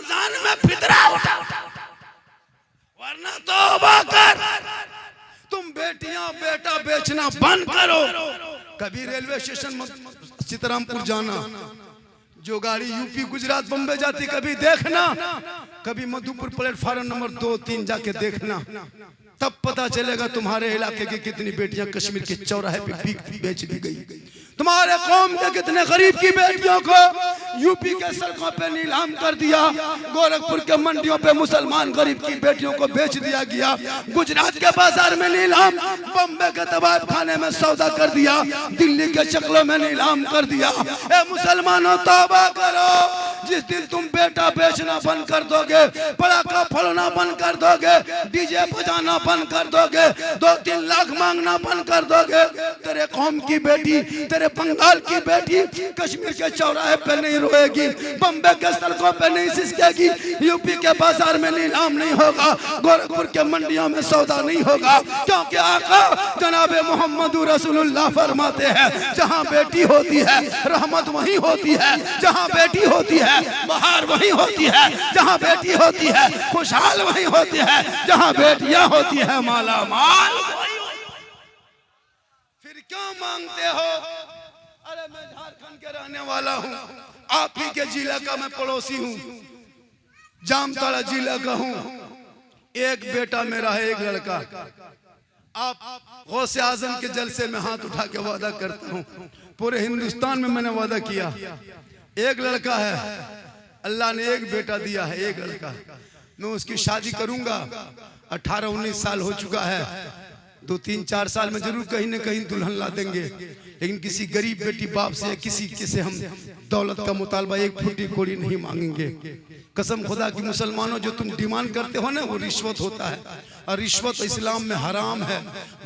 रमजान में फितरा उठा, वरना तौबा कर। तुम बेटियां बेटा बेचना बंद करो। कभी रेलवे स्टेशन सीतारामपुर जाना, जो गाड़ी यूपी गुजरात बम्बई जाती कभी देखना, कभी मधुपुर प्लेटफार्म नंबर 2-3 जाके देखना, तब पता चलेगा तुम्हारे इलाके की कितनी बेटियां कश्मीर के चौराहे पे बेच दी गई। तुम्हारे कौम के कितने गरीब की बेटियों को यूपी के सड़कों पे नीलाम कर दिया, गोरखपुर के मंडियों पे मुसलमान गरीब की बेटियों को बेच दिया गया, गुजरात के बाजार में नीलाम, बम्बई के तबाब खाने में सौदा कर दिया, दिल्ली के शक्लों में नीलाम कर दिया। ए मुसलमानों तौबा करो। जिस दिन तुम बेटा बेचना बंद कर दोगे, पटाखा फोड़ना बंद कर दोगे, डीजे बजाना बंद कर दोगे, 2-3 लाख मांगना बंद कर दोगे, तेरे कौम की बेटी, तेरे बंगाल की बेटी कश्मीर के चौराहे पे नहीं रोएगी, बम्बई के सड़कों पे नहीं सिसकेगी, यूपी के बाजार में नीलाम नहीं होगा, गोरखपुर के मंडियों में सौदा नहीं होगा, क्योंकि आका जनाबे मोहम्मद रसूलुल्लाह फरमाते हैं, जहां बेटी होती है रहमत वहीं होती है, जहां बेटी होती है बहार वहीं होती है, जहां बेटी होती है खुशहाल वहीं होती है, जहां बेटियां होती है माला माल। फिर क्यों मांगते हो? अरे मैं झारखंड के रहने वाला हूँ, आप ही के जिला का मैं पड़ोसी हूँ, जामताड़ा जिला का हूँ। एक बेटा मेरा है, एक लड़का। आप गौसे आजम के जलसे में हाथ उठा के वादा करता हूँ, पूरे हिंदुस्तान में मैंने वादा किया, एक लड़का है, अल्लाह ने एक बेटा दिया है, एक लड़का। मैं उसकी शादी करूंगा, 18-19 साल हो चुका है, 2-3-4 साल में जरूर कहीं न कहीं दुल्हन ला देंगे, लेकिन किसी गरीब बेटी बाप से किसी से हम दौलत का मुतालबा एक फुटी कोड़ी नहीं मांगेंगे। कसम खुदा की मुसलमानों, जो तुम डिमांड करते हो ना वो रिश्वत होता है, और रिश्वत इस्लाम में हराम है।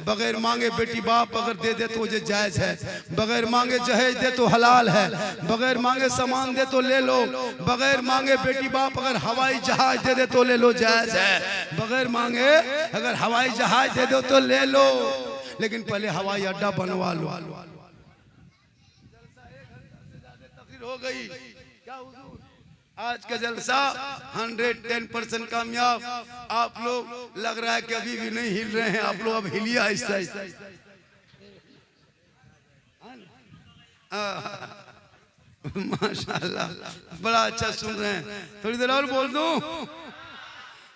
बगैर मांगे बेटी बाप अगर दे दे तो ये जायज़ है, बगैर मांगे जहेज दे तो हलाल है, बगैर मांगे सामान दे तो ले लो, बगैर मांगे बेटी बाप अगर हवाई जहाज दे दे तो ले लो, जायज़ है, बगैर मांगे अगर हवाई जहाज दे दो तो ले लो, लेकिन पहले हवाई अड्डा बनवा लो। हो गई क्या हुजूर? आज का जलसा 110% कामयाब। आप लोग लग रहा है कि अभी भी नहीं हिल रहे हैं, आप लोग अब हिलिए आहिस्ता आहिस्ता। माशाल्लाह बड़ा अच्छा सुन रहे हैं, थोड़ी देर और बोल दूं।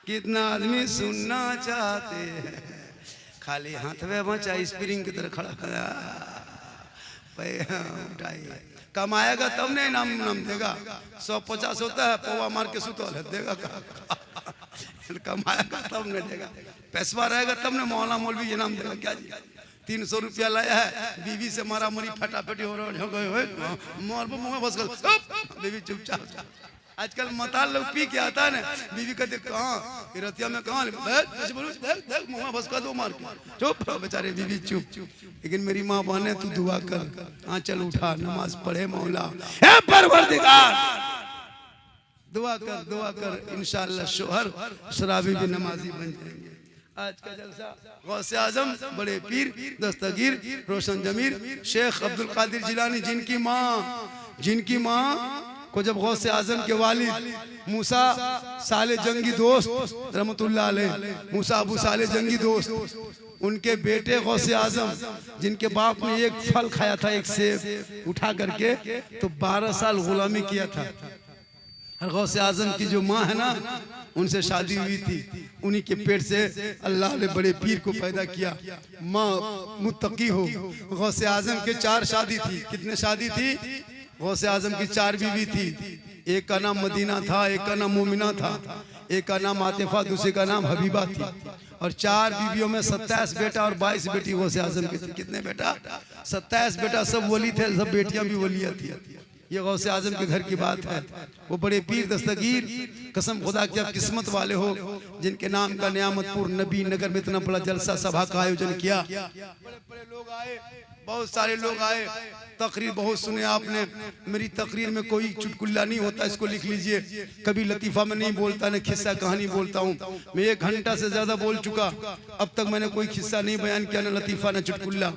कितना आदमी सुनना चाहते हैं, खाली हाथ में बचा स्प्रिंग की तरह खड़ा करा, उठाइए, कमाएगा तब नहीं नाम नाम देगा। 150 होता है, पौवा मार के सुतल है देगा, कमाएगा तब नहीं देगा, पैसा रहेगा तब ना मौला मौलवी ये नाम देगा। क्या जी 300 रुपया लाया है, बीवी से मारा मरी फटाफटी हो रहा है, बस बीवी चुपचाप। आजकल मताल लोग पी के आता है ना, बीवी कहते कहाँ रतिया में कहाँ, मुँह बस कर दो मार के, चुप बेचारे बीवी चुप। लेकिन मेरी माँ बहने तू दुआ कर, हाँ चल उठा नमाज पढ़े, मौला है परवरदिगार, दुआ कर इंशाअल्लाह शोहर शराबी भी नमाजी बन जाएंगे। आज का जलसा गौसे आजम बड़े पीर दस्तगीर रोशन जमीर शेख अब्दुल कादिर जिलानी, जिनकी माँ को जब गौसे आजम के वालिद मूसा साले जंगी दोस्त रहमतुल्लाह अलैह, मूसा अबू साले जंगी दोस्त, उनके बेटे गौसे आजम जिनके बाप ने एक फल खाया था, एक सेब उठा करके, तो 12 साल गुलामी किया था। और गौसे आजम की जो माँ है ना, उनसे शादी हुई थी, उन्हीं के पेट से अल्लाह ने बड़े पीर को पैदा किया। माँ मुत्तकी हो। गौसे आजम के 4 शादी थी। कितने शादी थी? गौसे आजम की 4 बीवी थी। एक का नाम मदीना था, एक का नाम मोमिना था, एक का नाम आतिफा, दूसरे का नाम हबीबा थी। और 4 बीवियों में 27 बेटा और 22 बेटी गौसे आजम के थे। कितने बेटा? 27 बेटा, सब वली थे, सब बेटियां भी वलिया थी। ये गौसे आजम के घर की बात है। वो बड़े पीर दस्तगीर, कसम खुदा की आप किस्मत वाले हो जिनके नाम का नियामतपुर नबी नगर में इतना बड़ा जलसा सभा का आयोजन किया। बड़े बड़े लोग आए, बहुत सारे लोग आए, तकरीर बहुत सुने आपने। मेरी तकरीर में कोई चुटकुल्ला नहीं होता, इसको लिख लीजिए। कभी लतीफ़ा में नहीं बोलता, न किस्सा कहानी बोलता हूँ। मैं 1 घंटा से ज़्यादा बोल चुका, अब तक मैंने कोई किस्सा नहीं बयान किया, न लतीफ़ा न चुटकुल्ला।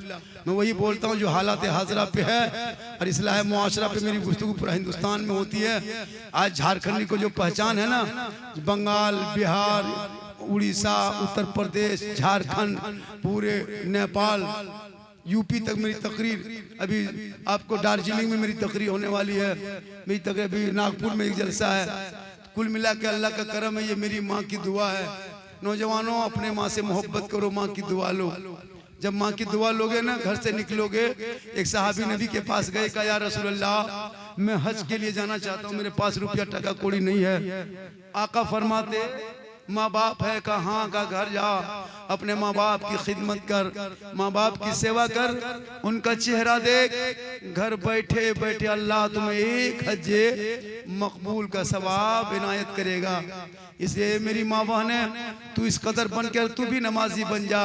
मैं वही बोलता हूँ जो हालात हाज़िरा पे है और इस्लाह मुआशरा पे मेरी गुफ्तगू पूरा हिंदुस्तान में होती है। आज झारखंडी को जो पहचान है ना, बंगाल, बिहार, उड़ीसा, उत्तर प्रदेश, झारखंड, पूरे नेपाल, यूपी तक मेरी तकरीर। अभी आपको दार्जिलिंग में मेरी तकरीर होने वाली है। मेरी तकरीर अभी नागपुर में एक जलसा है। कुल मिला के अल्लाह का करम है, ये मेरी माँ की दुआ है। नौजवानों, अपने माँ से मोहब्बत करो, माँ की दुआ लो। जब माँ की दुआ लोगे ना, घर से निकलोगे। एक सहाबी नबी के पास गए, कहा या रसूलल्लाह मैं हज के लिए जाना चाहता हूँ, मेरे पास रुपया टका कौड़ी नहीं है। आका फरमाते माँ बाप है, कहाँ का घर जा, अपने माँ बाप की खिदमत कर, माँ बाप की सेवा कर, उनका चेहरा देख। घर बैठे बैठे अल्लाह तुम्हें 1 हज्जे मकबूल का सवाब इनायत करेगा। इसलिए मेरी माँ बहने, तू इस कदर बन कर तू भी नमाजी बन जा।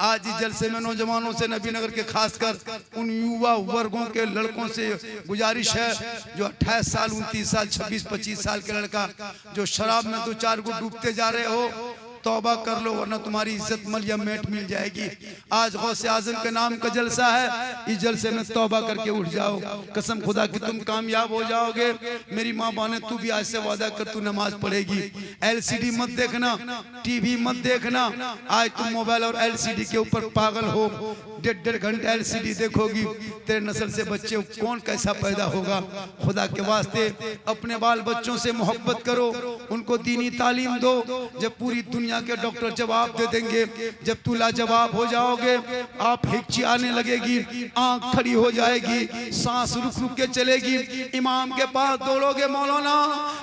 आज इस जलसे में नौजवानों से, नबी नगर के खासकर उन युवा वर्गों के लड़कों से गुजारिश है जो 28 साल, 29 साल, 26, 25 साल के लड़का जो शराब में 2-4 को डूबते जा रहे हो, तौबा कर लो वरना तुम्हारी इज्जत मलिया मेट मिल जाएगी। आज गौसे आजम के नाम का जलसा है, इस जलसे में तौबा करके उठ जाओ। कसम खुदा की तुम कामयाब हो जाओगे। मेरी माँ बहने, तू भी आज से वादा कर तू नमाज पढ़ेगी। LCD मत देखना, टीवी मत देखना। आज तुम मोबाइल और LCD के ऊपर पागल हो, 1.5 घंटे LCD देखोगी, तेरे नस्ल से बच्चे कौन कैसा पैदा होगा। खुदा के वास्ते अपने बाल बच्चों से मोहब्बत करो, उनको दीनी तालीम दो। जब पूरी दुनिया के डॉक्टर जवाब दे देंगे, जब तू लाजवाब हो जाओगे, आप हिच्ची आने लगेगी, आंख खड़ी हो जाएगी, सांस रुक रुक के चलेगी। इमाम के पास दौड़ोगे, मौलाना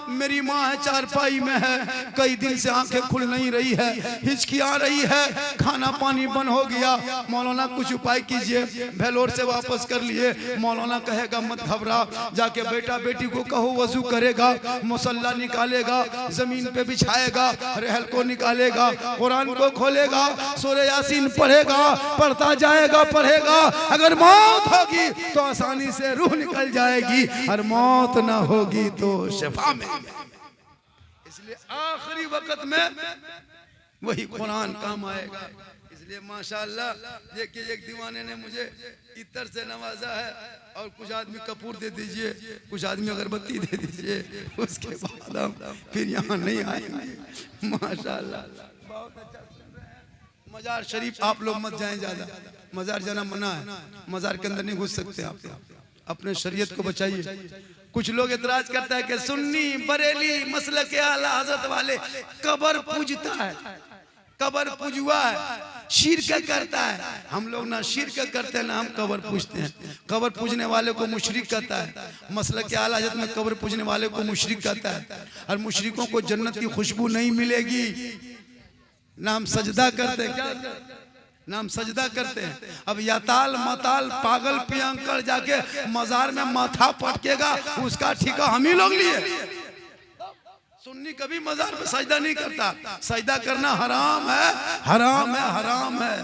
मेरी माँ है चारपाई में है, कई दिन से आंखें खुल नहीं रही है, हिचकी आ रही है, खाना पानी बंद हो गया, मौलाना कुछ उपाय कीजिए। भेलोर से वापस कर लिए। मौलाना कहेगा मत घबरा, जाके बेटा बेटी को कहो वजू करेगा, मुसल्ला निकालेगा, जमीन पे बिछाएगा, रहल को निकालेगा, कुरान को खोलेगा, सूरह यासीन पढ़ेगा, पढ़ता जाएगा, पढ़ेगा। अगर मौत होगी तो आसानी से रूह निकल जाएगी, और मौत ना होगी तो शिफा मिल जाएगी। इसलिए आखिरी वक्त में वही कुरान काम आएगा। इसलिए माशाअल्लाह देखिए, एक दीवाने ने मुझे इतर से नवाजा है, और कुछ आदमी कपूर दे दीजिए, कुछ आदमी अगरबत्ती दे दीजिए, उसके बाद हम फिर यहाँ नहीं आएंगे। माशाअल्लाह बहुत अच्छा। मजार शरीफ आप लोग मत जाएं ज्यादा, मजार जाना मना है, मजार के अंदर नहीं घुस सकते आप, अपने शरीयत को बचाइए। कुछ लोग इतराज करता है कि सुन्नी बरेली मसलक के आला हजरत वाले कबर पूजता है, कबर पूजुआ है, शिरक करता है। हम लोग ना शिरक करते हैं ना हम कबर पूजते हैं। कबर पूजने वाले को मुशरिक कहता है, मसलक के आला हजरत में कबर पूजने वाले को मुशरिक कहता है। और मुशरिकों को जन्नत की खुशबू नहीं मिलेगी। नाम सजदा करते हैं, क्या नाम सजदा करते हैं। अब याताल मताल पागल पियंकर जाके मजार में माथा पटकेगा, उसका ठिका हम ही लोग लिए। सुन्नी कभी मजार पे सजदा नहीं करता, सजदा करना हराम है, हराम है, हराम है।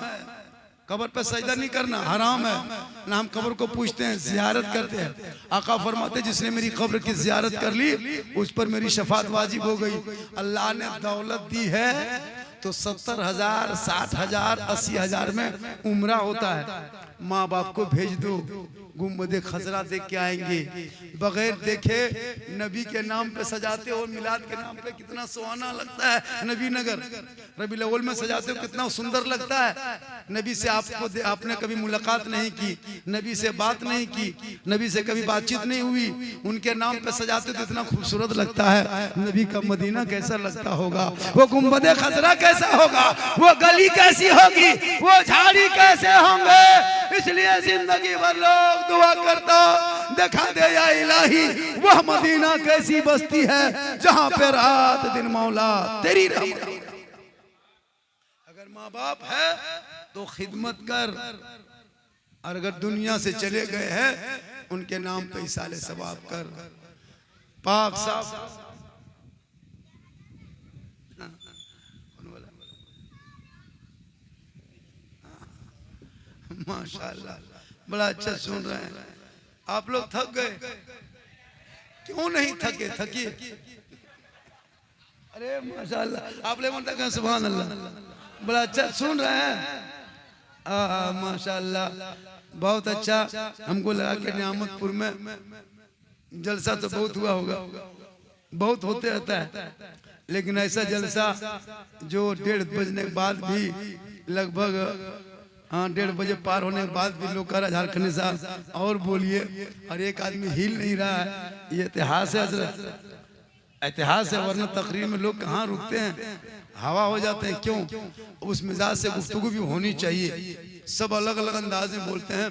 कब्र पे सजदा नहीं करना हराम है ना। हम कब्र को पूछते हैं, जियारत करते हैं। आका फरमाते जिसने मेरी कब्र की जियारत कर ली उस पर मेरी शफात वाजिब हो गई। अल्लाह ने दौलत दी है तो 70,000, 60,000, 80,000 में उम्रा होता है। माँ बाप को भेज दो, गुम्बदे खजरा देख के आएंगे। बगैर देखे नबी के नाम पे सजाते हो, मिलाद के नाम पे कितना सुहाना लगता है। नबी नगर रबीउल अव्वल में सजाते हो, कितना सुंदर लगता है। नबी से आपने कभी मुलाकात नहीं की, नबी से बात नहीं की, नबी से कभी बातचीत नहीं हुई, उनके नाम पे सजाते तो इतना खूबसूरत लगता है। नबी का मदीना कैसा लगता होगा, वो गुम्बदे खजरा कैसा होगा, वो गली कैसी होगी, वो झाड़ी कैसे होंगे। इसलिए जिंदगी भर लोग दुआ करता, दिखा दे या इलाही वह मदीना कैसी बस्ती है जहां पे रात दिन मौला तेरी रहमत। अगर माँ बाप है तो खिदमत कर, और अगर दुनिया से चले गए हैं उनके नाम पे इसाले सवाब कर। पाक साहब माशाअल्लाह बड़ा अच्छा सुन रहे हैं। आप लोग थक गए? क्यों नहीं थके? थकिए। अरे माशाल्लाह, आप लोग बोलते हैं सुभान अल्लाह, बड़ा अच्छा सुन रहे हैं। माशाल्लाह, बहुत अच्छा। हमको लगा कि नियामतपुर में जलसा तो बहुत हुआ होगा, बहुत होते रहता है, लेकिन ऐसा जलसा जो 1:30 बजने के बाद भी लगभग 1:30 बजे पार होने के बाद भी लोग कह रहा झारखंड साहब और बोलिए, और एक आदमी हिल नहीं रहा है। ये इतिहास है, इतिहास है, वरना तकरीर में लोग कहाँ रुकते हैं, हवा हो जाते हैं। क्यों? उस मिजाज से गुफ्तगू भी होनी चाहिए। सब अलग अलग अंदाज में बोलते हैं,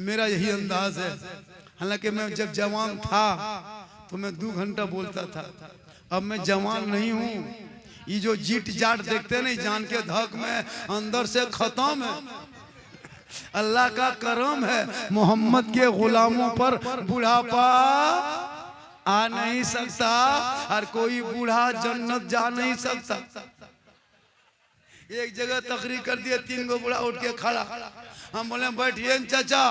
मेरा यही अंदाज है। हालांकि मैं जब जवान था तो मैं 2 घंटा बोलता था, अब मैं जवान नहीं हूँ। ये जो जीट जाट देखते हैं ना, जान के धक में अंदर से खत्म है। अल्लाह का करम है, मोहम्मद के गुलामों पर बुढ़ापा आ नहीं सकता, और कोई बूढ़ा जन्नत जा नहीं सकता। एक जगह तकरीर कर दिए, 3 गो बूढ़ा उठ के खड़ा। हम बोले बैठिए चाचा,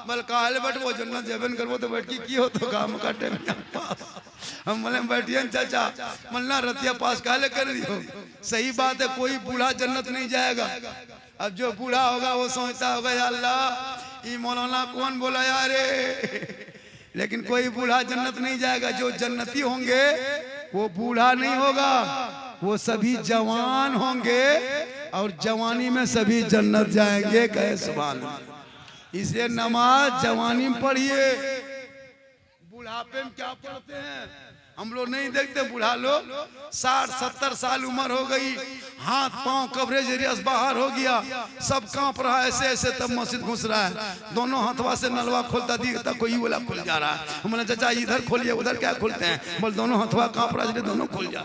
बोल काले बैठो, जन्नत जबन करबो तो बैठ की हो तो काम काटे। हम बोले बैठिए चाचा, मल्ला रतिया पास काले कर दियो। सही बात है, कोई बूढ़ा जन्नत नहीं जाएगा। अब जो बूढ़ा होगा वो सोचता होगा या अल्लाह ये मौलाना कौन बोला यार, लेकिन कोई बूढ़ा जन्नत नहीं जाएगा। जो जन्नती होंगे वो बूढ़ा नहीं होगा, वो सभी जवान होंगे, और जवानी में सभी जन्नत जाएंगे। कहे सुभान अल्लाह। इसलिए नमाज जवानी में पढ़िए, बुढ़ापे में क्या पढ़ते हैं हम लोग नहीं देखते। बुढ़ा लोग 60-70 साल उम्र हो गई, हाथ पांव कवरेज एरिया बाहर हो गया, सब कांप रहा है ऐसे ऐसे, तब मस्जिद घुस रहा है, दोनों हाथवा से नलवा खोलता दिखता, कोई बोला खुल जा रहा है। हमने चाचा इधर खोलिए, उधर क्या खोलते हैं? बोल दोनों हाथवा कांप रहा है, दोनों खुल जा।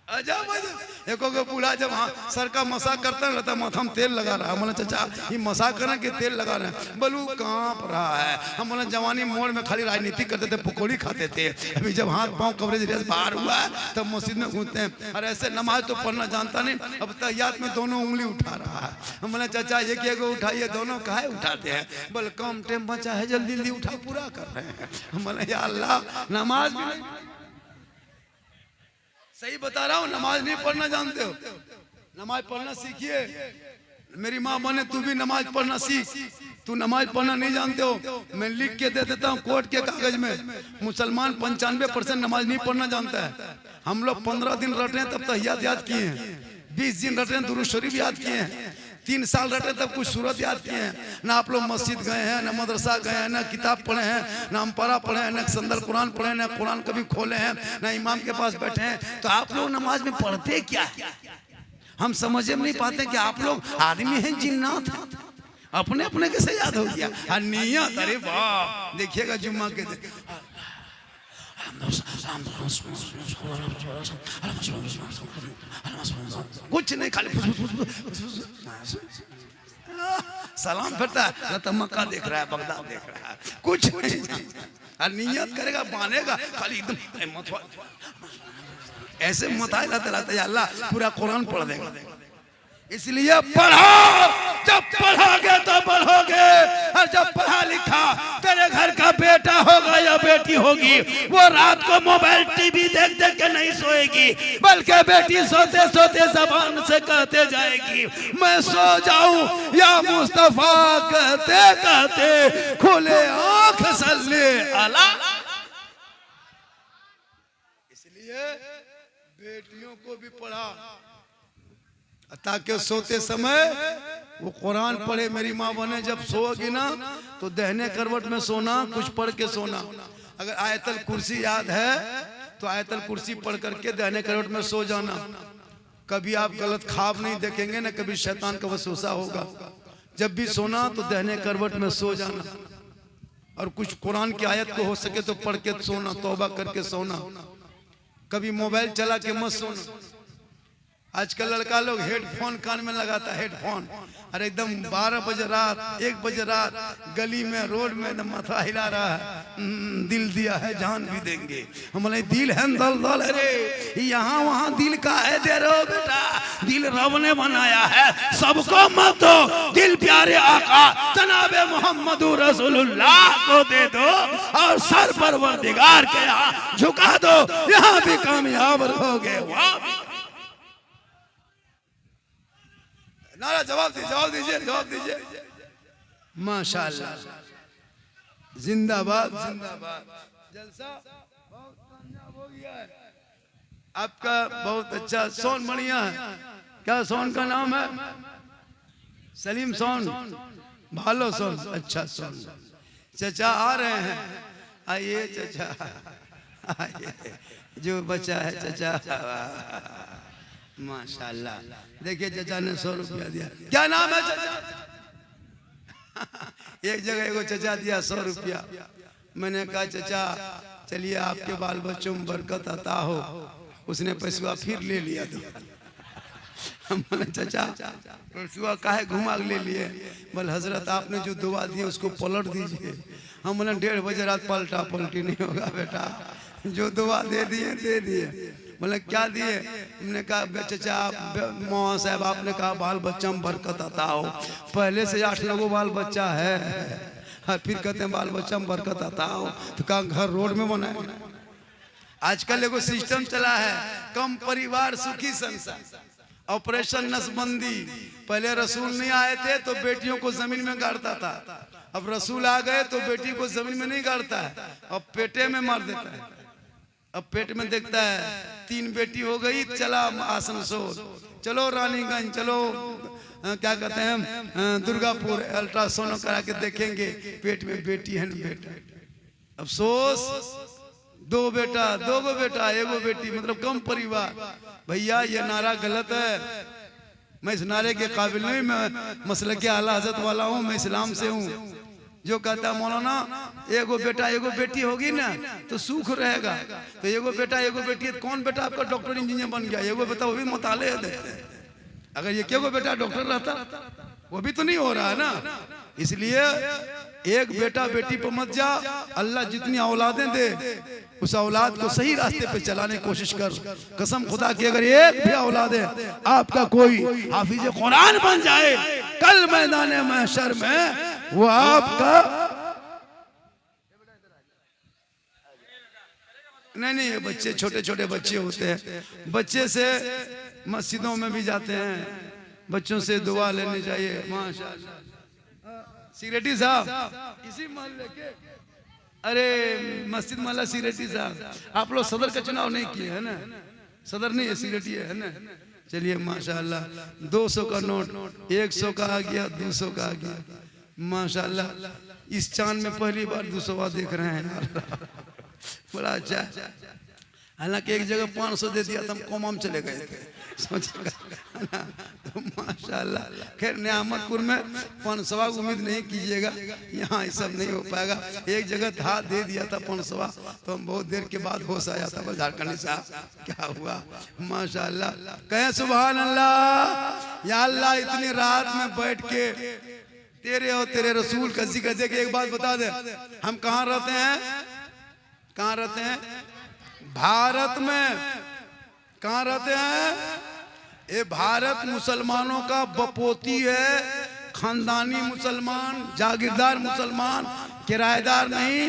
अजब एक बूढ़ा जब सर का मसा करता रहता, माथा में तेल लगा रहा है। बोला चाचा ये मसा करना कि तेल लगा रहे हैं? बोलू कांप रहा है। हम बोले जवानी मोड़ में खाली राजनीति करते थे, पकौड़ी खाते थे, अभी जब हाथ पांव कवरेज रेस बाहर हुआ है तब मस्जिद में घूमते हैं। और ऐसे नमाज तो पढ़ना जानता नहीं, अब तहियात में दोनों उंगली उठा रहा है। हम बोले चाचा एक एक उठाइए, दोनों काहे उठाते हैं? बोले कम टाइम बचा है, जल्दी जल्दी उठा, पूरा कर रहे हैं। हम बोले या अल्लाह, नमाज सही बता रहा हूँ, नमाज नहीं पढ़ना जानते हो, नमाज पढ़ना सीखिए। मेरी माँ बने तू भी नमाज पढ़ना सीख। तू नमाज पढ़ना नहीं जानते हो, मैं लिख के दे देता हूँ कोर्ट के कागज में। मुसलमान 95% नमाज नहीं पढ़ना जानता है। हम लोग 15 दिन रटे तब तहियात याद किए हैं, 20 दिन रटे दुरूद शरीफ याद किए हैं, 3 साल रटे तब कुछ सूरत याद किए हैं। ना आप लोग मस्जिद गए हैं, ना मदरसा गए हैं, ना किताब पढ़े हैं, ना अम्पारा पढ़े हैं, ना संदल कुरान पढ़े हैं, ना कुरान कभी खोले हैं, ना इमाम के पास बैठे हैं। तो आप लोग नमाज में पढ़ते क्या है? हम समझ में नहीं पाते कि आप लोग आदमी हैं जिन्नात हैं। अपने अपने कैसे याद हो गया? नियत, अरे वाह, देखिएगा जुम्मा के दिन कुछ नहीं, खाली सलाम फिरता है, तो मक्का देख रहा है, बगदाद देख रहा है, कुछ नहीं। और नियत करेगा, बांधेगा, खाली एकदम ऐसे मताए रहता है, अल्लाह पूरा कुरान पढ़ देगा। इसलिए पढ़ो, जब पढ़ोगे तो बढ़ोगे, और जब पढ़ा लिखा तेरे घर का बेटा होगा या बेटी होगी, वो रात को मोबाइल टीवी देख देख के नहीं सोएगी, बल्कि बेटी सोते सोते जबान से कहते जाएगी मैं सो जाऊं या मुस्तफा कहते कहते खुले आंख सल्ले अला। इसलिए बेटियों को भी पढ़ा ताकि सोते समय वो कुरान पढ़े। मेरी माँ बने जब सोगी ना तो दहने करवट में सोना, कुछ पढ़ के सोना। अगर आयतल कुर्सी याद है तो आयतल कुर्सी पढ़ करके दहने करवट में सो जाना। कभी आप गलत ख्वाब नहीं देखेंगे ना, कभी शैतान का वसवसा होगा। जब भी सोना तो दहने करवट में सो जाना, और कुछ कुरान की आयत को हो सके तो पढ़ के सोना, तौबा करके सोना। कभी मोबाइल चला के मत सोना। आजकल लड़का लोग हेडफोन कान में लगाता है, हेडफोन। अरे एकदम 12 बजे रात, 1 बजे रात गली में, रोड में एकदम माथा हिला रहा है, दिल दिया है जान भी देंगे। हम बोले दिल है दल दल, अरे यहाँ वहाँ दिल का है दे रहे हो बेटा, दिल रब ने बनाया है, सबको मत दो, दिल प्यारे आका जनाबे मोहम्मद रसूलुल्लाह को दे दो और सर परवरदिगार के यहाँ झुका दो, यहाँ भी कामयाब रहोगे। नारा जवाब दीजिए, जवाब दीजिए, जवाब दीजिए। माशाअल्लाह, जिंदाबाद जिंदाबाद। जलसा बहुत कामयाब हो गया है आपका, बहुत अच्छा। सोन बढ़िया है, क्या सोन का नाम है? सलीम सोन, भालो सोन, अच्छा सोन। चचा आ रहे हैं, आइए चचा आइए, जो बचा है चचा। माशाल्लाह, देखिए चचा ने 100 रुपया दिया। क्या नाम है चचा? एक जगह एगो चचा दिया 100 रुपया। मैंने कहा चचा चलिए आपके बाल बच्चों में बरकत आता हो। उसने पैसा फिर ले लिया। तो हमने चचा पैसा काहे घुमा ले लिए? बोल हजरत आपने जो दुआ दी उसको पलट दीजिए। हम बोले 1:30 बजे रात पलटा पलटी नहीं होगा बेटा, जो दुआ दे दिए दे दिए। बोले क्या दिए? हमने कहा चचा मौला साहब आपने कहा बाल बच्चा में बरकत आता हो, पहले से 8 लोगों बाल बच्चा है, फिर कहते हैं बाल बच्चा में बरकत आता हो। तो कहा घर रोड में बनाए। आजकल एगो सिस्टम चला है, कम परिवार सुखी संसार, ऑपरेशन नसबंदी। पहले रसूल नहीं आए थे तो बेटियों को जमीन में गाड़ता था, अब रसूल आ गए तो बेटी को जमीन में नहीं गाड़ता है, अब पेटे में मार देता है। अब पेट में देखता है 3 बेटी हो गई, चला आसनसोल, चलो रानीगंज, चलो क्या कहते हैं दुर्गापुर, अल्ट्रासाउंड करा के देखेंगे पेट में बेटी है न बेटा। अफसोस 2 बेटा, 2 गो बेटा, 1 गो बेटी, मतलब कम परिवार। भैया ये नारा गलत है, मैं इस नारे के काबिल नहीं, मैं मसलक के आला हज़रत वाला हूँ, मैं इस्लाम से हूँ। जो कहता मौलाना 1 गो बेटा 1 गो बेटी होगी ना तो सुख रहेगा, तो 1 गो बेटा 1 गो बेटी है, कौन बेटा आपका डॉक्टर इंजीनियर बन गया? 1 गो बेटा वो भी मुताले देते हैं। अगर ये 1 गो बेटा डॉक्टर रहता वो भी तो नहीं हो रहा है ना। इसलिए एक बेटा बेटी पर मत जा, अल्लाह जितनी औलादें दे उस औलाद को सही रास्ते पे चलाने की कोशिश कर। कसम खुदा की अगर एक भी औलाद है आपका कोई हाफिज कुरान बन जाए, कल मैदान महशर में वो आपका नहीं, ये बच्चे छोटे छोटे बच्चे होते हैं, बच्चे से मस्जिदों में भी जाते हैं, बच्चों से दुआ लेनी चाहिए। माशाअल्लाह। सिगरेटी साहब इसी मोहल्ले के, अरे मस्जिद मोहल्ला सिगरेटी साहब, आप लोग सदर का चुनाव नहीं किए है ना? सदर नहीं है, सिगरेटी है ना? चलिए माशाअल्लाह, 200 का नोट 100 का आ गया, 200 का आ गया। माशाअल्लाह, इस चांद में पहली बार 200 देख रहे हैं यार, बड़ा अच्छा। हालांकि एक जगह 500 दे दिया तो हम कोमा में चले गए थे, सोचेगा तो माशाअल्लाह। खैर नियामतपुर में 500 उम्मीद नहीं कीजिएगा, यहाँ ये सब नहीं हो पाएगा। एक जगह था दे दिया था 500, तो हम बहुत देर के बाद होश आया था, झारखंडी साहब क्या हुआ? माशाअल्लाह, कहें सुभान अल्लाह। या अल्लाह इतनी रात में बैठ के तेरे और तेरे रसूल का जिक्र दे के एक बात बता दे, हम कहाँ रहते हैं? कहाँ रहते हैं? भारत में। कहाँ रहते हैं? ये भारत मुसलमानों का बपोती है, खानदानी मुसलमान, जागीरदार मुसलमान, किराएदार नहीं।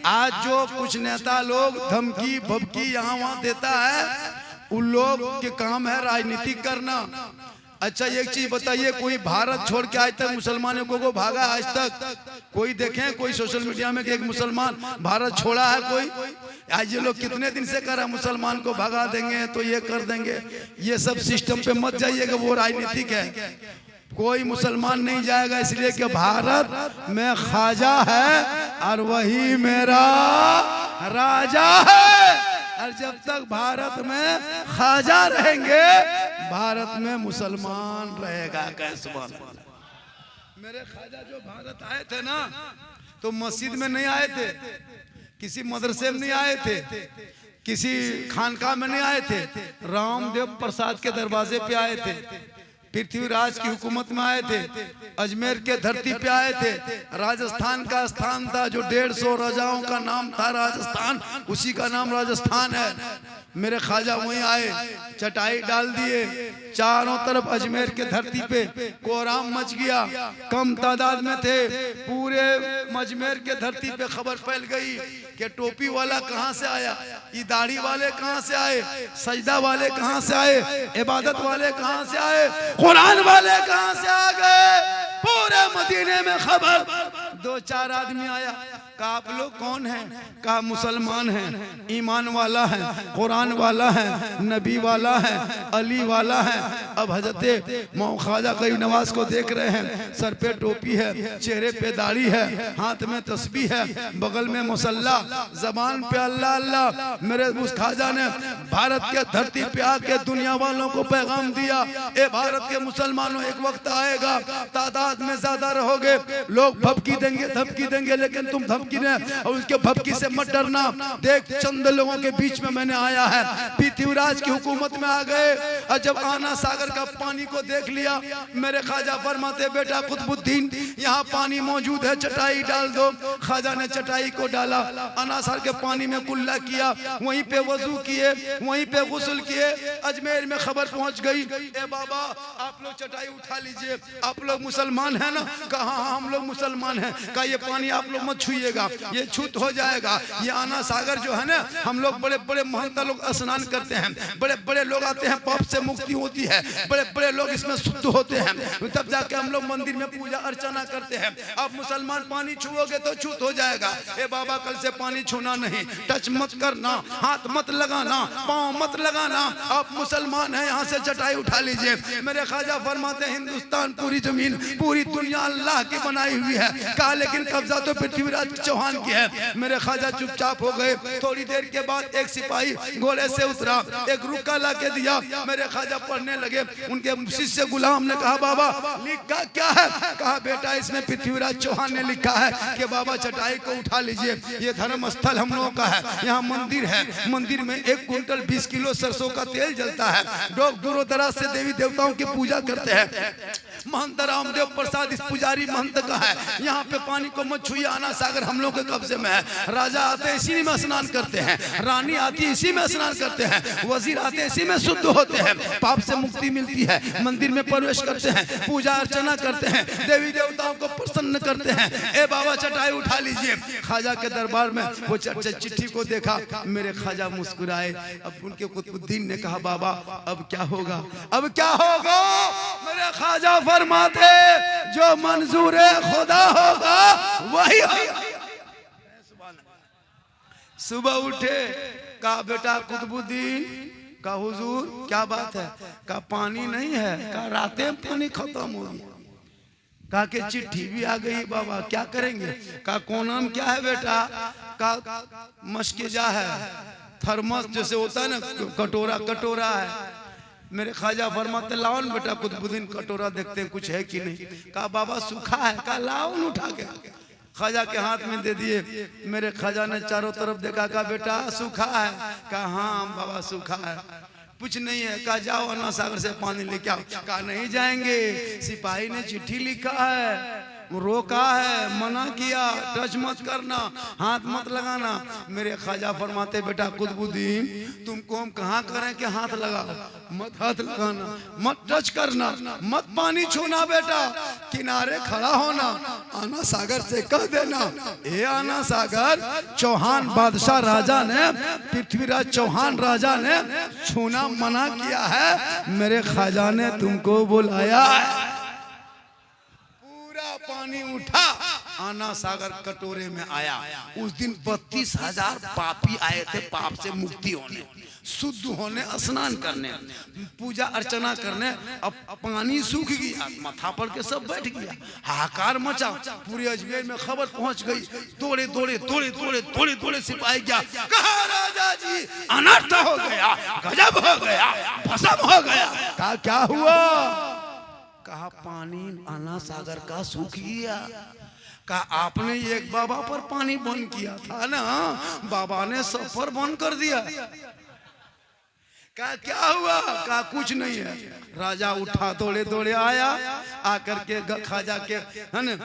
आज जो कुछ नेता लोग धमकी भबकी यहाँ वहाँ देता है, उन लोग के काम है राजनीति करना। अच्छा एक चीज बताइए, कोई भारत छोड़ के आज तक मुसलमानों को भागा? आज तक कोई देखें, कोई सोशल मीडिया में कि एक मुसलमान भारत छोड़ा है कोई? आज ये लोग कितने दिन से कर रहे हैं मुसलमान को भगा देंगे तो ये कर देंगे। ये सब सिस्टम पे मत जाइएगा, वो राजनीतिक है। कोई मुसलमान नहीं जाएगा, इसलिए कि भारत में ख्वाजा है और वही मेरा राजा है। और जब तक भारत में ख्वाजा रहेंगे, भारत में मुसलमान रहेगा। कैसे? मेरे ख्वाजा जो भारत आए थे ना, तो मस्जिद में नहीं आए थे, किसी मदरसे में नहीं आए थे, किसी खानका में नहीं आए थे, रामदेव प्रसाद के दरवाजे पे आए थे, पृथ्वीराज की हुकूमत में आए थे, अजमेर के धरती पे आए थे। राजस्थान का स्थान था जो 150 राजाओं का नाम था राजस्थान, उसी का नाम राजस्थान है। मेरे ख्वाजा वहीं आए, चटाई डाल दिए, चारों तरफ अजमेर के धरती पे कोहराम मच गया। कम तादाद में थे, पूरे अजमेर के धरती पे खबर फैल गई कि टोपी वाला कहाँ से आया, ये दाढ़ी वाले कहाँ से आए, सजदा वाले कहाँ से आए, इबादत वाले कहाँ से आए, कुरान वाले कहाँ से आ गए। पूरे मदीने में खबर, 2-4 आदमी आया, कहा आप लोग कौन हैं? कहा मुसलमान हैं, ईमान वाला है, कुरान वाला है, नबी वाला है, अली वाला है। अब हजरत मौला ख्वाजा गरीब नवाज को देख रहे हैं, सर पे टोपी है, चेहरे पे दाढ़ी है, हाथ में तस्बीह है, बगल में मुसल्ला, जबान पे अल्लाह अल्लाह। मेरे उस ख्वाजा ने भारत के धरती पे आके दुनिया वालों को पैगाम दिया, ए भारत के मुसलमानों, एक वक्त आएगा तादाद में ज्यादा रहोगे, लोग भपकी देंगे धपकी देंगे, लेकिन तुम धपकी ने और उसके भपकी से मत डरना। देख, चंद लोगों के बीच में मैंने आया है, पृथ्वीराज की हुकूमत में आ गए। और जब आना सागर का पानी को देख लिया, मेरे ख्वाजा फरमाते बेटा कुतुबुद्दीन, यहाँ पानी मौजूद है, चटाई डाल दो। ख्वाजा ने चटाई को डाला, आना सागर के पानी में कुल्ला किया, वहीं पे वजू किए, वहीं पे गुस्ल किए। अजमेर में खबर पहुंच गई, ए बाबा आप लोग चटाई उठा लीजिए, आप लोग मुसलमान हैं ना? कहा हम लोग मुसलमान हैं। कहा ये पानी आप लोग मत छुइएगा, ये छूत हो जाएगा। ये आना सागर जो है ना, हम लोग बड़े बड़े महंता लोग स्नान करते हैं, बड़े बड़े लोग आते हैं, पाप से मुक्ति होती है, बड़े बड़े लोग इसमें शुद्ध होते हैं, तब जाके हम लोग मंदिर में पूजा अर्चना करते हैं। आप मुसलमान पानी छुओगे तो छूत हो जाएगा। ए बाबा कल से पानी छूना नहीं, टच मत करना, हाथ मत लगाना, पाँव मत लगाना, आप मुसलमान हैं, यहाँ से चटाई उठा लीजिए। मेरे ख्वाजा फरमाते हिंदुस्तान पूरी जमीन पूरी दुनिया अल्लाह की बनाई हुई है। कहा लेकिन कब्जा तो पृथ्वीराज चौहान की है। मेरे ख्वाजा चुपचाप हो गए। थोड़ी देर के बाद एक सिपाही घोड़े से उतरा, एक रुक्का ला के दिया। मेरे ख्वाजा पढ़ने लगे। उनके शिष्य गुलाम ने कहा बाबा लिखा क्या है? कहा बेटा इसमें पृथ्वीराज चौहान ने लिखा है कि बाबा चटाई को उठा लीजिए, ये धर्म स्थल हम लोगों का है, यहाँ मंदिर है, मंदिर में 1 कुंटल 20 किलो सरसों का तेल जलता है, लोग दूरों दराज से देवी देवताओं की पूजा करते हैं। महंत रामदेव प्रसाद इस पुजारी महंत का है, यहाँ पे पानी को मत छुइए, आना सागर हम लोग के कब्जे में है। राजा आते हैं इसी में स्नान करते हैं, रानी आती है इसी में स्नान करते हैं, वजीर आते हैं इसी में शुद्ध होते हैं, पाप से मुक्ति मिलती है, मंदिर में प्रवेश करते हैं, पूजा अर्चना करते हैं, देवी देवताओं को प्रसन्न करते हैं। ए बाबा चटाई उठा लीजिए। ख्वाजा के दरबार में वो चिट्ठी को देखा, मेरे ख्वाजा मुस्कुराए। अब उनके कुतुबुद्दीन ने कहा बाबा अब क्या होगा, अब क्या होगा? मेरे ख्वाजा फरमाते जो मंजूर खुदा होगा वही होगा। सुबह उठे, कहा बेटा कुतुबुद्दीन, कहा हुजूर क्या बात है? कहा पानी नहीं है, कहा रातें पानी खत्म हो गया। कहा कि चिट्ठी भी आ गई बाबा, क्या करेंगे? कहा कौन नाम क्या है बेटा? कहा मशकिजा है, थर्मस जैसे होता है ना, कटोरा कटोरा है। मेरे ख्वाजा फरमाते लाओ न बेटा कुतुबुद्दीन कटोरा देखते हैं कुछ है कि नहीं। कहा बाबा सूखा है। कहा लाओ न उठा के। ख्वाजा के हाथ में दे दिए। मेरे ख्वाजा ने चारों तरफ देखा, कहा बेटा सूखा है? कहा हाँ बाबा सूखा है। कुछ नहीं है। कहा जाओ अन्ना सागर से पानी लेके आओ। कहा नहीं जाएंगे, सिपाही ने चिट्ठी लिखा है, रोका है, मना किया, टच मत करना, हाथ मत लगाना। मेरे ख्वाजा फरमाते बेटा कुतुबुद्दीन तुमको हम कहाँ करें कि हाथ लगाओ? मत हाथ लगाना, मत टच करना, मत पानी छूना बेटा, किनारे खड़ा होना, आना सागर से कह देना ए आना सागर चौहान बादशाह राजा ने, पृथ्वीराज चौहान राजा ने छूना मना किया है, मेरे ख्वाजा ने तुमको बुलाया है। पानी उठा, आना सागर कटोरे में आया। उस दिन 32,000 पापी आए थे, पाप से मुक्ति होने, शुद्ध होने, स्नान करने, पूजा अर्चना करने। अब पानी सूख गया, माथा पर के सब बैठ गया, हाहाकार मचा। पूरे अजमेर में खबर पहुंच गई। दौड़े दौड़े दौड़े दौड़े दौड़े दौड़े सिपाही गया, कहा राजा जी अनर्थ हो गया, गजब हो गया, भस्म हो गया। कहा क्या हुआ? कहा पानी आना सागर का सूख गया। का आपने एक बाबा पर पानी बंद किया था ना, बाबा ने सब पर बंद कर दिया। का क्या हुआ? का कुछ नहीं है। राजा उठा दौड़े दौड़े आया, आकर के खाजा के है न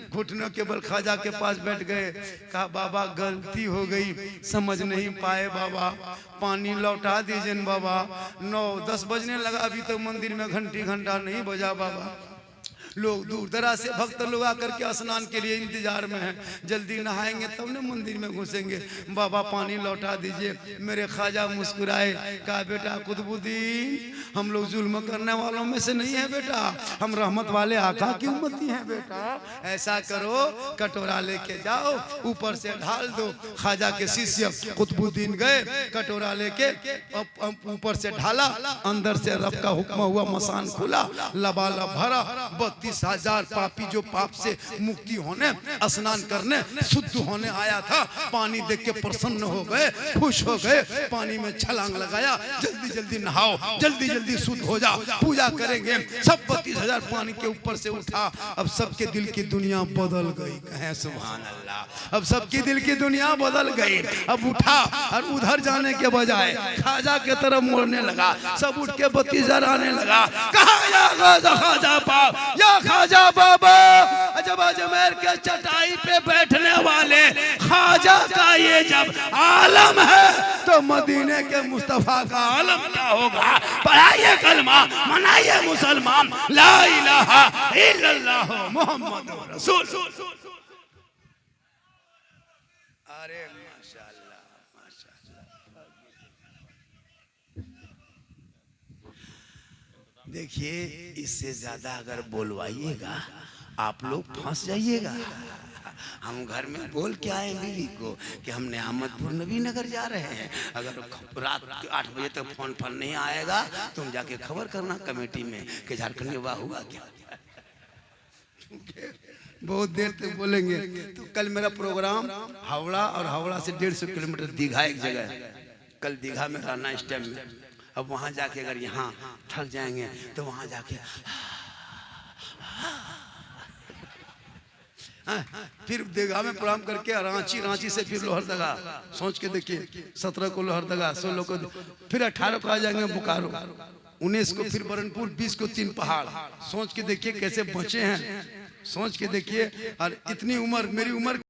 घुटनों के बल खाजा के पास बैठ गए। कहा बाबा गलती हो गई, समझ नहीं पाए बाबा, पानी लौटा दीजिए बाबा। 9-10 बजने लगा, अभी तो मंदिर में घंटा नहीं बजा बाबा। लोग दूर दराज से भक्त लोग आकर के स्नान के लिए इंतजार में हैं, जल्दी नहाएंगे तब न मंदिर में घुसेंगे। बाबा पानी लौटा दीजिए। मेरे ख्वाजा मुस्कुराए, कहा बेटा कुतुबुद्दीन, हम लोग जुल्म करने वालों में से नहीं है बेटा, हम रहमत वाले आका की उम्मती हैं बेटा। ऐसा करो, कटोरा लेके जाओ, ऊपर से ढाल दो। ख्वाजा के शिष्य कुतुबुद्दीन गए, कटोरा लेके ऊपर से ढाला, अंदर से रब का हुक्म हुआ, मसान खुला, लबालब भरा। 32,000 पापी जो पाप से मुक्ति होने, स्नान करने, शुद्ध होने आया था, पानी देख के प्रसन्न हो गए, खुश हो गए, पानी में छलांग लगाया। जल्दी जल्दी नहाओ, जल्दी जल्दी शुद्ध हो जाओ, पूजा करेंगे। सब 32,000 पानी के ऊपर से उठा। अब सबके दिल की दुनिया बदल गई। कहें सुभान अल्लाह। अब सबकी दिल की दुनिया बदल गई। अब उठा और उधर जाने के बजाय खाजा के तरफ मोड़ने लगा। सब उठ के 32,000 आने लगा। कहा या खाजा पाप, या खाजा बाबा। जब अजमेर के चटाई पे बैठने वाले खाजा का ये जब आलम है, तो मदीने के मुस्तफा का आलम क्या होगा। पढ़ाइए कलमा, मनाइए मुसलमान, ला इलाहा इल्लल्लाह मुहम्मद रसूल। अरे माशाअल्लाह माशाअल्लाह। देखिए, इससे ज्यादा अगर बोलवाइएगा आप लोग फंस जाइएगा। हम घर में बोल के आए बीवी को कि हमने अहमदपुर नबी नगर जा रहे हैं, अगर रात 8 बजे तक फोन नहीं आएगा तुम जाके खबर करना कमेटी में कि झारखंड में वाह हुआ क्या। बहुत देर तक बोलेंगे। तो कल मेरा प्रोग्राम हावड़ा, और हावड़ा से 150 किलोमीटर दीघा एक जगह है। कल दीघा में रहना इस टाइम में। अब वहाँ जाके अगर यहाँ थक जाएंगे तो वहाँ जाके फिर दीघा में प्रोग्राम करके रांची से फिर लोहरदगा। सोच के देखिए, 17 को लोहरदगा, 16 को, फिर 18 को आ जाएंगे बोकारो, 19 को फिर बरनपुर, 20 को 3 पहाड़। सोच के देखिए कैसे बचे हैं, सोच के देखिए। और इतनी उम्र, मेरी उम्र